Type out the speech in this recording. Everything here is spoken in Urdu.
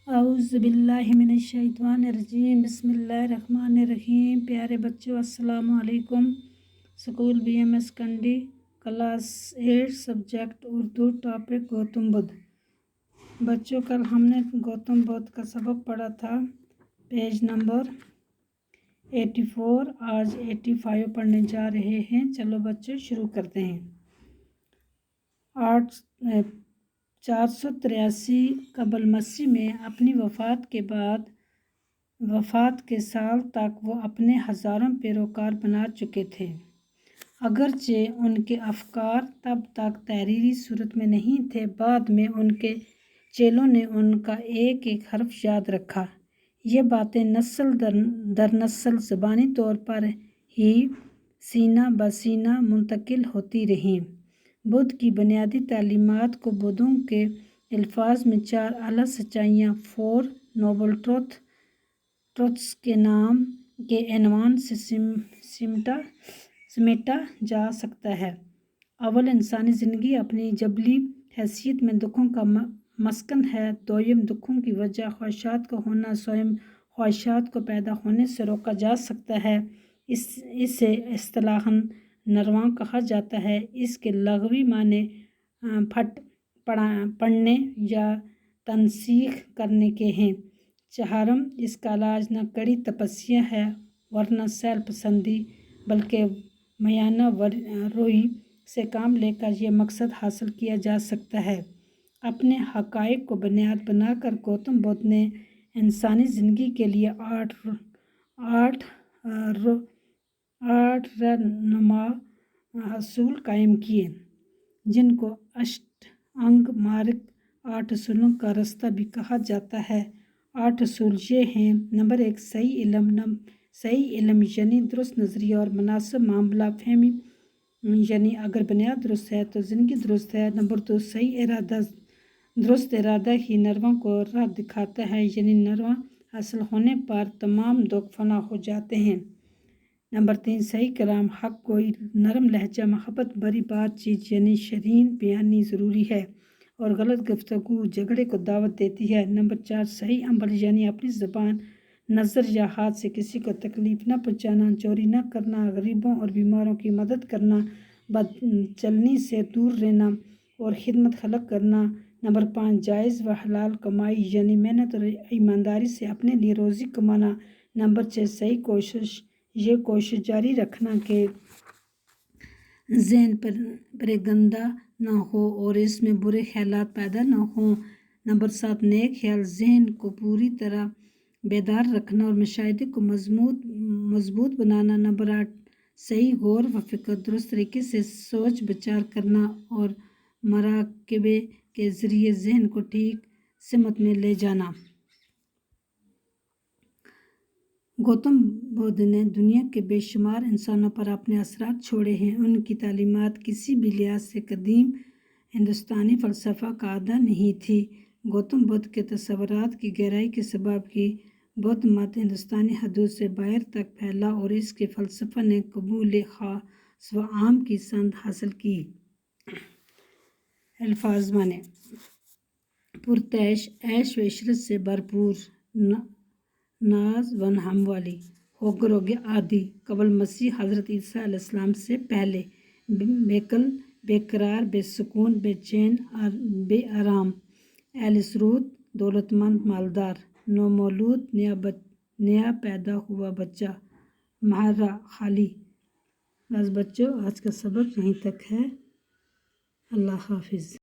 اعوذ باللہ من الشیطان الرجیم بسم اللہ الرحمن الرحیم۔ پیارے بچوں السلام علیکم۔ School BMS Kundi class 8 subject Urdu, topic Gautam Buddha. بچوں کل ہم نے گوتم بدھ کا سبق پڑھا تھا، پیج نمبر 84، آج 85 پڑھنے جا رہے ہیں۔ چلو بچوں شروع کرتے ہیں۔ 483 قبل مسیح میں اپنی وفات کے سال تک وہ اپنے ہزاروں پیروکار بنا چکے تھے۔ اگرچہ ان کے افکار تب تک تحریری صورت میں نہیں تھے، بعد میں ان کے چیلوں نے ان کا ایک ایک حرف یاد رکھا۔ یہ باتیں نسل در نسل زبانی طور پر ہی سینہ بہ سینہ منتقل ہوتی رہیں۔ بدھ کی بنیادی تعلیمات کو بدھوں کے الفاظ میں 4 اعلیٰ سچائیاں 4 نوبل ٹروتھس کے نام کے عنوان سے سمیٹا جا سکتا ہے۔ اول، انسانی زندگی اپنی جبلی حیثیت میں دکھوں کا مسکن ہے۔ دوئم، دکھوں کی وجہ خواہشات کا ہونا۔ سوئم، خواہشات کو پیدا ہونے سے روکا جا سکتا ہے۔ اسے اصطلاحاً نرواں کہا جاتا ہے۔ اس کے لغوی معنی پھٹ پڑنے یا تنسیخ کرنے کے ہیں۔ چہارم، اس کا علاج نہ کڑی تپسیا ہے ورنہ سیل پسندی، بلکہ میانہ روی سے کام لے کر یہ مقصد حاصل کیا جا سکتا ہے۔ اپنے حقائق کو بنیاد بنا کر گوتم بدھ نے انسانی زندگی کے لیے 8 رہنما اصول قائم کیے، جن کو اشٹانگ مارگ 8 اصولوں کا راستہ بھی کہا جاتا ہے۔ 8 اصول یہ ہیں: نمبر 1، صحیح علم یعنی درست نظریہ اور مناسب معاملہ فہمی، یعنی اگر بنیاد درست ہے تو زندگی درست ہے۔ نمبر 2، صحیح ارادہ، درست ارادہ ہی نرواں کو راہ دکھاتا ہے، یعنی نرواں حاصل ہونے پر تمام دکھ فنا ہو جاتے ہیں۔ نمبر 3، صحیح کلام، حق گوئی، نرم لہجہ، محبت بھری بات چیت یعنی شرین بیانی ضروری ہے اور غلط گفتگو جھگڑے کو دعوت دیتی ہے۔ نمبر 4، صحیح عمل یعنی اپنی زبان، نظر یا ہاتھ سے کسی کو تکلیف نہ پہنچانا، چوری نہ کرنا، غریبوں اور بیماروں کی مدد کرنا، بد چلنی سے دور رہنا اور خدمت خلق کرنا۔ نمبر 5، جائز و حلال کمائی یعنی محنت اور ایمانداری سے اپنے لیے روزی کمانا۔ نمبر 6، صحیح کوشش، یہ کوشش جاری رکھنا کہ ذہن پریگندہ نہ ہو اور اس میں برے خیالات پیدا نہ ہوں۔ نمبر 7، نیک خیال، ذہن کو پوری طرح بیدار رکھنا اور مشاہدے کو مضبوط بنانا۔ نمبر 8، صحیح غور و فکر، درست طریقے سے سوچ بچار کرنا اور مراقبے کے ذریعے ذہن کو ٹھیک سمت میں لے جانا۔ گوتم بدھ نے دنیا کے بے شمار انسانوں پر اپنے اثرات چھوڑے ہیں۔ ان کی تعلیمات کسی بھی لحاظ سے قدیم ہندوستانی فلسفہ کا آدھا نہیں تھی۔ گوتم بدھ کے تصورات کی گہرائی کے سبب ہی بدھ مت ہندوستانی حدود سے باہر تک پھیلا اور اس کے فلسفہ نے قبول خاص و عام کی سند حاصل کی۔ الفاظ معنی: پرتعیش، عیش و عشرت سے بھرپور، ناز و نہم والی، ہوگے عادی، قبل مسیح حضرت عیسیٰ علیہ السلام سے پہلے، بیکل، بے قرار، بے سکون، بے چین، بے آرام، اہل ثروت، دولت مند، مالدار، نومولود، نیا پیدا ہوا بچہ، مہرہ، خالی۔ بس بچوں، آج کا سبق یہیں تک ہے۔ اللہ حافظ۔